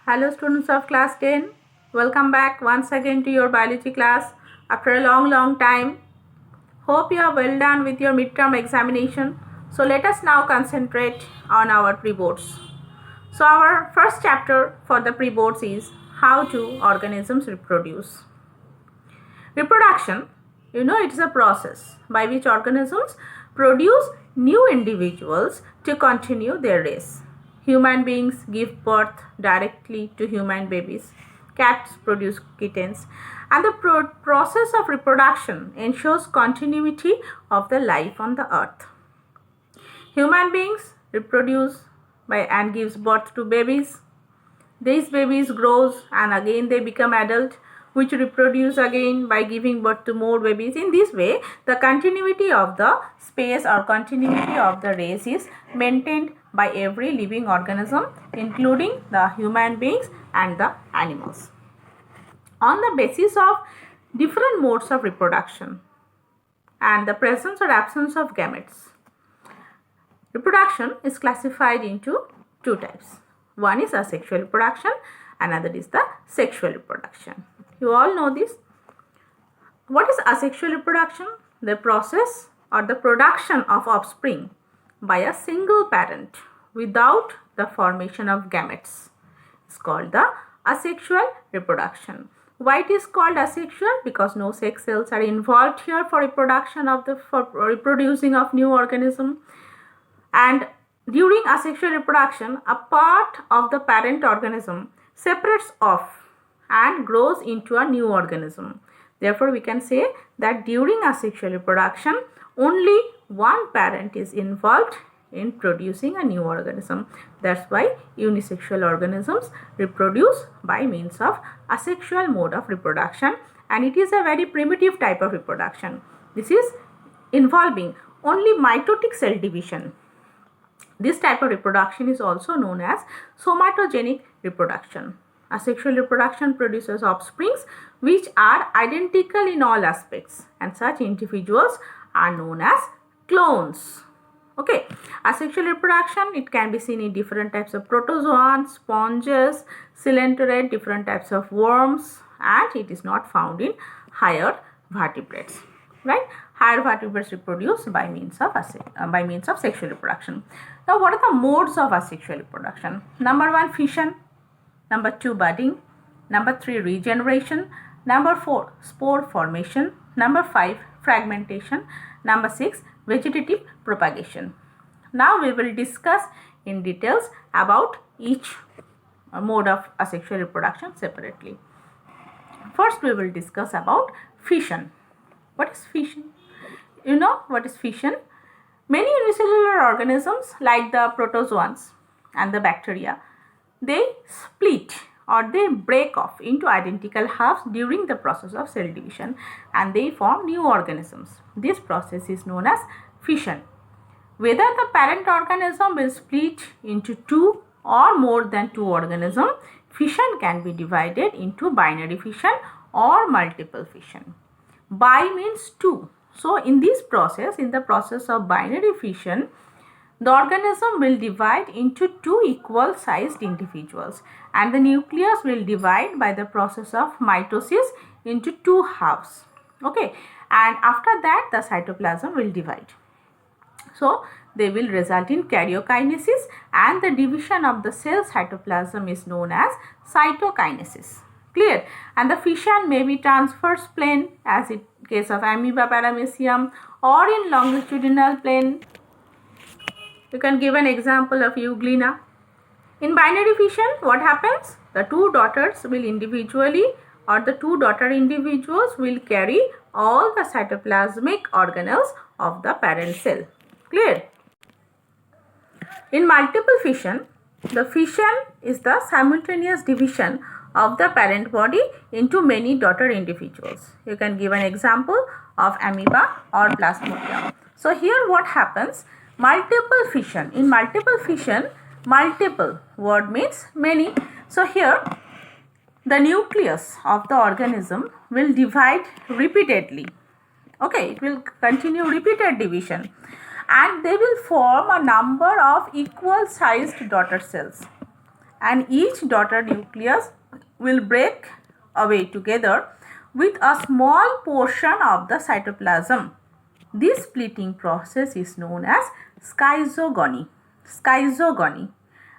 Hello students of class 10, welcome back once again to your biology class after a long time. Hope you are well done with your midterm examination. So let us now concentrate on our pre-boards. So our first chapter for the pre-boards is how do organisms reproduce. Reproduction, it is a process by which organisms produce new individuals to continue their race. Human beings give birth directly to human babies. Cats produce kittens. And the process of reproduction ensures continuity of the life on the earth. Human beings reproduce and gives birth to babies. These babies grows and again they become adult, which reproduce again by giving birth to more babies. In this way, the continuity of the space or continuity of the race is maintained by every living organism, including the human beings and the animals. On the basis of different modes of reproduction and the presence or absence of gametes, reproduction is classified into two types. One is asexual reproduction, another is the sexual reproduction. You all know this. What is asexual reproduction? The process or the production of offspring by a single parent without the formation of gametes is called the asexual reproduction. Why it is called asexual? Because no sex cells are involved here for reproduction for reproducing of new organism. And during asexual reproduction, a part of the parent organism separates off and grows into a new organism. Therefore, we can say that during asexual reproduction, only one parent is involved in producing a new organism. That's why unisexual organisms reproduce by means of asexual mode of reproduction, and it is a very primitive type of reproduction. This is involving only mitotic cell division. This type of reproduction is also known as somatogenic reproduction. Asexual reproduction produces offsprings which are identical in all aspects, and such individuals are known as clones. Okay, asexual reproduction, it can be seen in different types of protozoans, sponges, coelenterate, different types of worms, and it is not found in higher vertebrates. Right? Higher vertebrates reproduce by means of sexual reproduction. Now, what are the modes of asexual reproduction? Number 1, fission. Number 2, budding. Number 3, regeneration. Number 4, spore formation. Number 5, fragmentation. Number 6, vegetative propagation. Now, we will discuss in details about each mode of asexual reproduction separately. First, we will discuss about fission. What is fission? You know what is fission? Many unicellular organisms like the protozoans and the bacteria, they split or they break off into identical halves during the process of cell division and they form new organisms. This process is known as fission. Whether the parent organism will split into two or more than two organisms, fission can be divided into binary fission or multiple fission. Bi means two. So, in the process of binary fission, the organism will divide into two equal sized individuals and the nucleus will divide by the process of mitosis into two halves. Okay, and after that the cytoplasm will divide. So, they will result in karyokinesis and the division of the cell cytoplasm is known as cytokinesis. Clear? And the fission may be transverse plane as in case of amoeba paramecium or in longitudinal plane. You can give an example of euglena. In binary fission, what happens? The two daughters will individually or the two daughter individuals will carry all the cytoplasmic organelles of the parent cell. Clear? In multiple fission, the fission is the simultaneous division of the parent body into many daughter individuals. You can give an example of amoeba or plasmodium. So here what happens? Multiple fission. In multiple fission, multiple word means many. So here the nucleus of the organism will divide repeatedly. Okay, it will continue repeated division and they will form a number of equal sized daughter cells. and each daughter nucleus will break away together with a small portion of the cytoplasm. This splitting process is known as schizogony. Schizogony.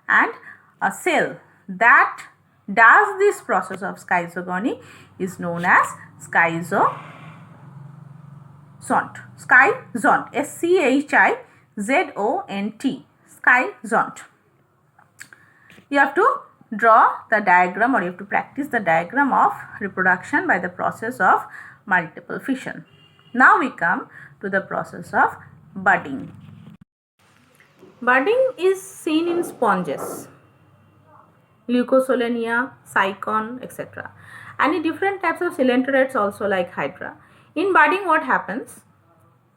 And a cell that does this process of schizogony is known as schizont. Schizont. schizont. Schizont. You have to draw the diagram, or you have to practice the diagram of reproduction by the process of multiple fission. Now we come to the process of budding. Budding is seen in sponges, Leucosolanea, Cycon, etc. and in different types of coelenteroids also like Hydra. In budding, what happens?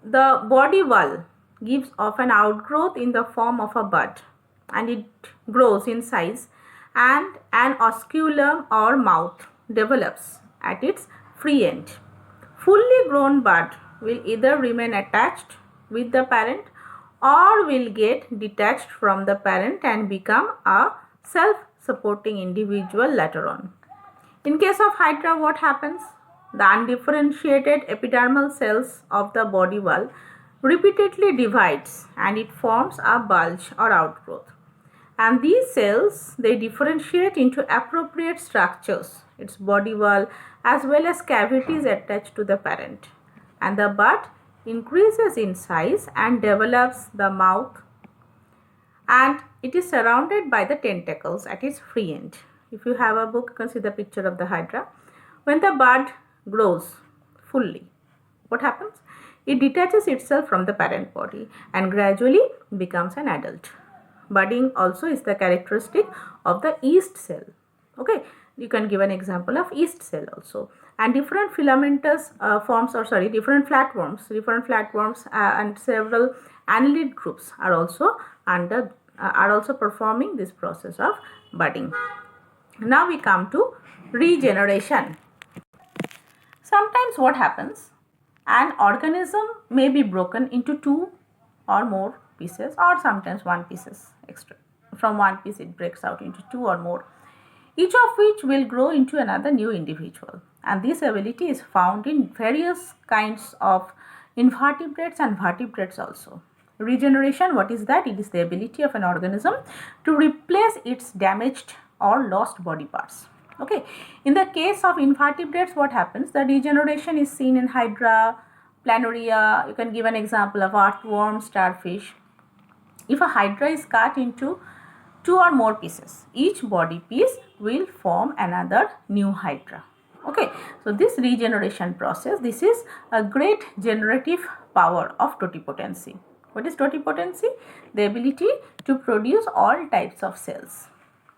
The body wall gives off an outgrowth in the form of a bud, and it grows in size, and an osculum or mouth develops at its free end. Fully grown bud will either remain attached with the parent or will get detached from the parent and become a self-supporting individual later on. In case of Hydra, what happens? The undifferentiated epidermal cells of the body wall repeatedly divides and it forms a bulge or outgrowth. And these cells, they differentiate into appropriate structures, its body wall as well as cavities attached to the parent. And the bud increases in size and develops the mouth, and it is surrounded by the tentacles at its free end. If you have a book, you can see the picture of the Hydra. When the bud grows fully, what happens? It detaches itself from the parent body and gradually becomes an adult. Budding also is the characteristic of the yeast cell. Okay, you can give an example of yeast cell also. And different filamentous different flatworms and several annelid groups are also performing this process of budding. Now we come to regeneration. Sometimes what happens? An organism may be broken into two or more pieces, or sometimes one pieces extra. From one piece it breaks out into two or more, each of which will grow into another new individual. And this ability is found in various kinds of invertebrates and vertebrates also. Regeneration, what is that? It is the ability of an organism to replace its damaged or lost body parts. Okay, in the case of invertebrates, what happens? The regeneration is seen in Hydra, Planaria. You can give an example of earthworm, starfish. If a Hydra is cut into two or more pieces, each body piece will form another new Hydra. Okay, so this regeneration process, this is a great generative power of totipotency. What is totipotency? The ability to produce all types of cells.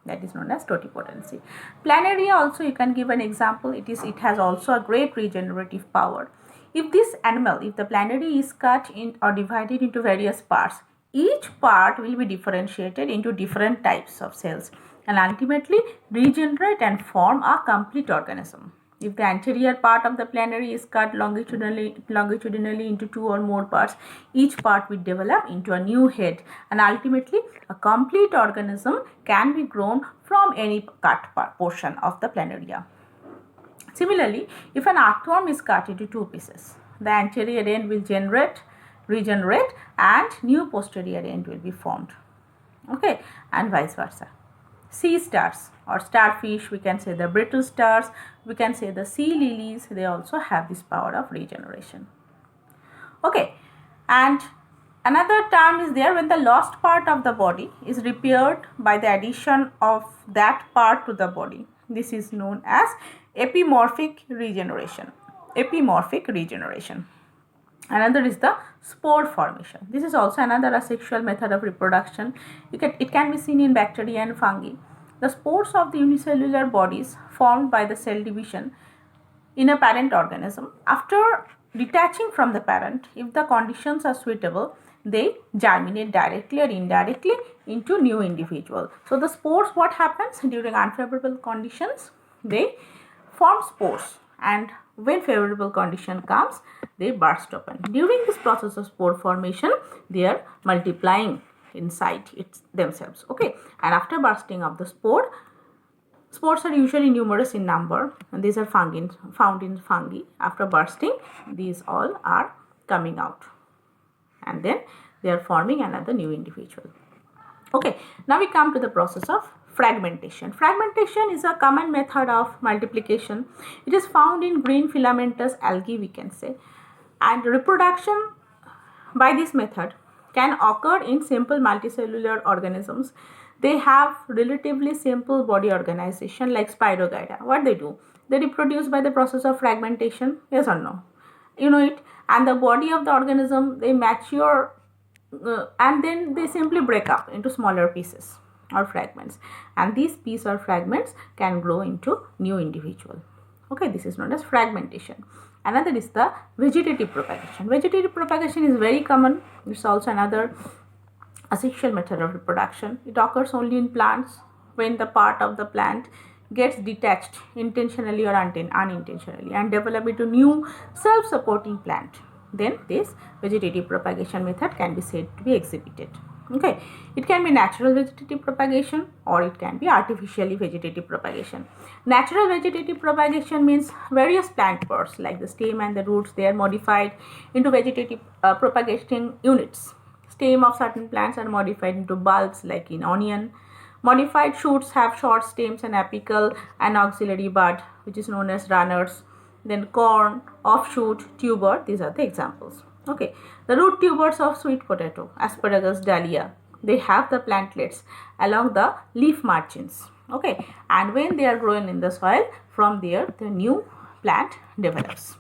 That is known as totipotency. Planaria also, you can give an example. It has also a great regenerative power. If this animal, if the planaria is cut in or divided into various parts, each part will be differentiated into different types of cells and ultimately regenerate and form a complete organism. If the anterior part of the planaria is cut longitudinally into two or more parts, each part will develop into a new head, and ultimately a complete organism can be grown from any cut portion of the planaria. Similarly, if an earthworm is cut into two pieces, the anterior end will regenerate and new posterior end will be formed. Okay, and vice versa. Sea stars or starfish, we can say the brittle stars, we can say the sea lilies, they also have this power of regeneration. Okay, and another term is there when the lost part of the body is repaired by the addition of that part to the body. This is known as epimorphic regeneration. Epimorphic regeneration. Another is the spore formation. This is also another asexual method of reproduction. It can be seen in bacteria and fungi. The spores of the unicellular bodies formed by the cell division in a parent organism. After detaching from the parent, if the conditions are suitable, they germinate directly or indirectly into new individual. So the spores, what happens during unfavorable conditions? They form spores, and when favorable condition comes, they burst open. During this process of spore formation, they are multiplying. inside themselves. Okay, and after bursting of the spore, spores are usually numerous in number, and these are found in fungi. After bursting, these all are coming out, and then they are forming another new individual. Okay, now we come to the process of fragmentation. Fragmentation is a common method of multiplication. It is found in green filamentous algae, we can say, and reproduction by this method can occur in simple multicellular organisms. They have relatively simple body organization like Spirogyra. What they do? They reproduce by the process of fragmentation. Yes or no? You know it. And the body of the organism, they mature and then they simply break up into smaller pieces or fragments, and these pieces or fragments can grow into new individual. Okay, this is known as fragmentation. Another is the vegetative propagation. Vegetative propagation is very common. It's also another asexual method of reproduction. It occurs only in plants when the part of the plant gets detached intentionally or unintentionally and develop into new self-supporting plant. Then this vegetative propagation method can be said to be exhibited. Okay, it can be natural vegetative propagation or it can be artificially vegetative propagation. Natural vegetative propagation means various plant parts like the stem and the roots, they are modified into vegetative propagating units. Stem of certain plants are modified into bulbs like in onion. Modified shoots have short stems and apical and auxiliary bud, which is known as runners. Then corn, offshoot, tuber, these are the examples. Okay, the root tubers of sweet potato, asparagus, dahlia, they have the plantlets along the leaf margins. Okay, and when they are grown in the soil, from there the new plant develops.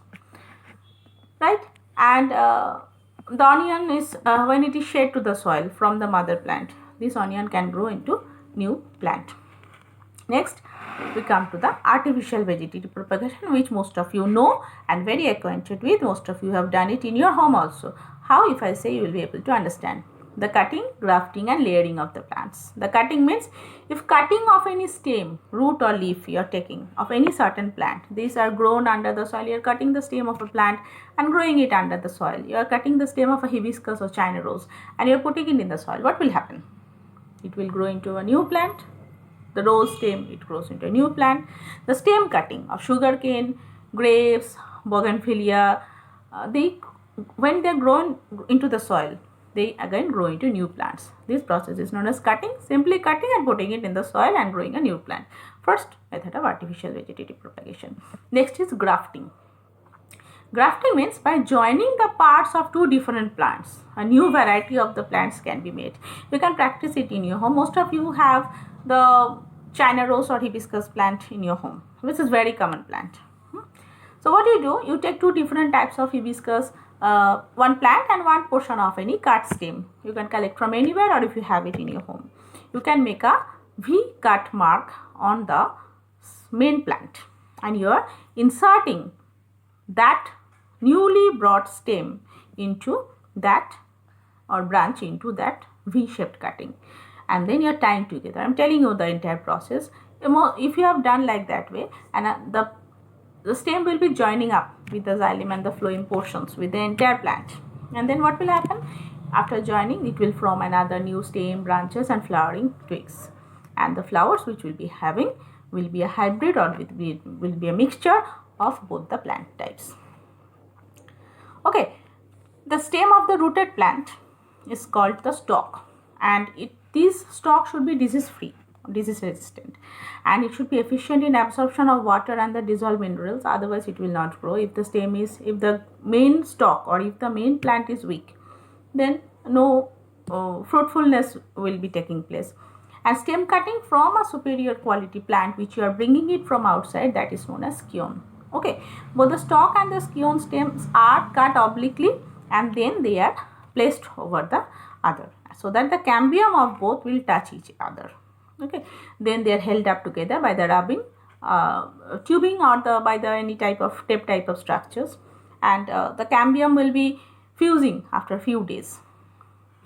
Right, and the onion is when it is shed to the soil from the mother plant, this onion can grow into new plant. Next, we come to the artificial vegetative propagation, which most of you know and very acquainted with. Most of you have done it in your home also. How? If I say, you will be able to understand. The cutting, grafting and layering of the plants. The cutting means if cutting of any stem, root or leaf you are taking of any certain plant, these are grown under the soil. You are cutting the stem of a plant and growing it under the soil. You are cutting the stem of a hibiscus or China rose and you are putting it in the soil. What will happen? It will grow into a new plant. The rose stem, it grows into a new plant. The stem cutting of sugarcane, grapes, bougainvillea, when they are grown into the soil, they again grow into new plants. This process is known as cutting, simply cutting and putting it in the soil and growing a new plant. First method of artificial vegetative propagation. Next is grafting. Grafting means by joining the parts of two different plants, a new variety of the plants can be made. You can practice it in your home. Most of you have the China rose or hibiscus plant in your home, which is very common plant. So what do? You take two different types of hibiscus, one plant and one portion of any cut stem. You can collect from anywhere, or if you have it in your home, you can make a V cut mark on the main plant and you are inserting that newly brought stem into that or branch into that V-shaped cutting, and then you are tying together. I am telling you the entire process. If you have done like that way, and the stem will be joining up with the xylem and the phloem portions with the entire plant, and then what will happen? After joining, it will form another new stem, branches and flowering twigs, and the flowers which will be having will be a hybrid or will be a mixture of both the plant types. Okay, the stem of the rooted plant is called the stalk, and these stalk should be disease free, disease resistant, and it should be efficient in absorption of water and the dissolved minerals, otherwise it will not grow. If the main stalk or if the main plant is weak, then no fruitfulness will be taking place. And stem cutting from a superior quality plant which you are bringing it from outside, that is known as scion. Okay, both the stalk and the scion stems are cut obliquely and then they are placed over the other so that the cambium of both will touch each other. Okay, then they are held up together by the rubbing, tubing or by the any type of tape type of structures, and the cambium will be fusing after a few days.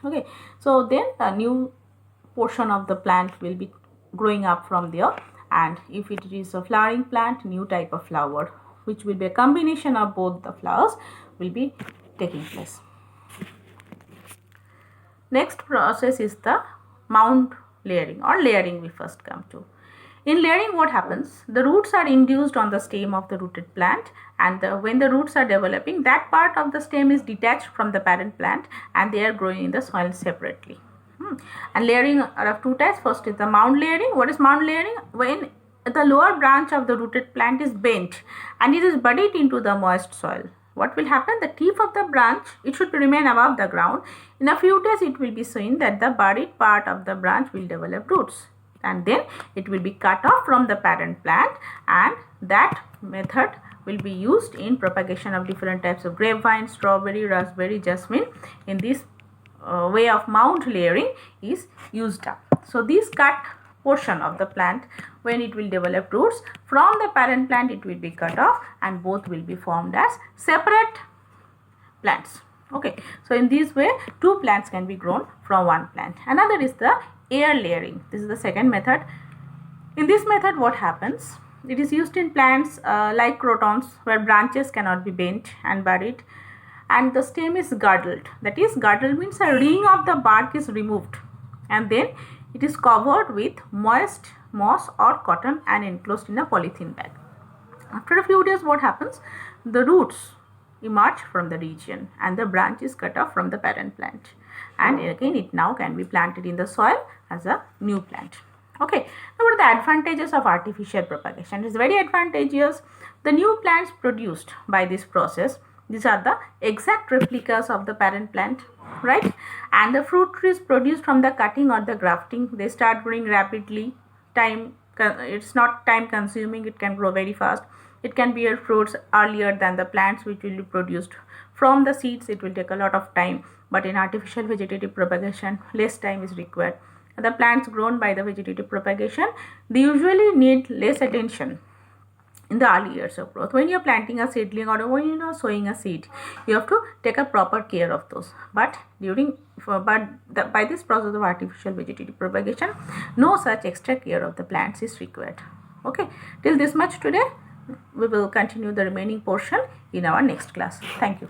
Okay, so then the new portion of the plant will be growing up from there, and if it is a flowering plant, new type of flower which will be a combination of both the flowers will be taking place. Next process is the mound layering or layering we first come to. In layering, what happens? The roots are induced on the stem of the rooted plant, and when the roots are developing, that part of the stem is detached from the parent plant and they are growing in the soil separately. And layering are of two types. First is the mound layering. What is mound layering? When the lower branch of the rooted plant is bent and it is buried into the moist soil. What will happen? The tip of the branch, it should remain above the ground. In a few days, it will be seen that the buried part of the branch will develop roots, and then it will be cut off from the parent plant, and that method will be used in propagation of different types of grapevine, strawberry, raspberry, jasmine. In this way of mound layering is used up. So this cut portion of the plant, when it will develop roots from the parent plant, it will be cut off and both will be formed as separate plants. Okay, so in this way two plants can be grown from one plant. Another is the air layering. This is the second method. In this method, what happens? It is used in plants like crotons, where branches cannot be bent and buried, and the stem is girdled. That is, girdled means a ring of the bark is removed, and then it is covered with moist moss or cotton and enclosed in a polythene bag. After a few days, what happens? The roots emerge from the region and the branch is cut off from the parent plant, and again it now can be planted in the soil as a new plant. Okay, now what are the advantages of artificial propagation? It is very advantageous. The new plants produced by this process, these are the exact replicas of the parent plant, right? And the fruit trees produced from the cutting or the grafting, they start growing rapidly. It's not time consuming, it can grow very fast. It can bear fruits earlier than the plants which will be produced from the seeds. It will take a lot of time, but in artificial vegetative propagation, less time is required. The plants grown by the vegetative propagation, they usually need less attention in the early years of growth. When you are planting a seedling or when you are sowing a seed, you have to take a proper care of those. But by this process of artificial vegetative propagation, no such extra care of the plants is required. Okay, till this much today. We will continue the remaining portion in our next class. Thank you.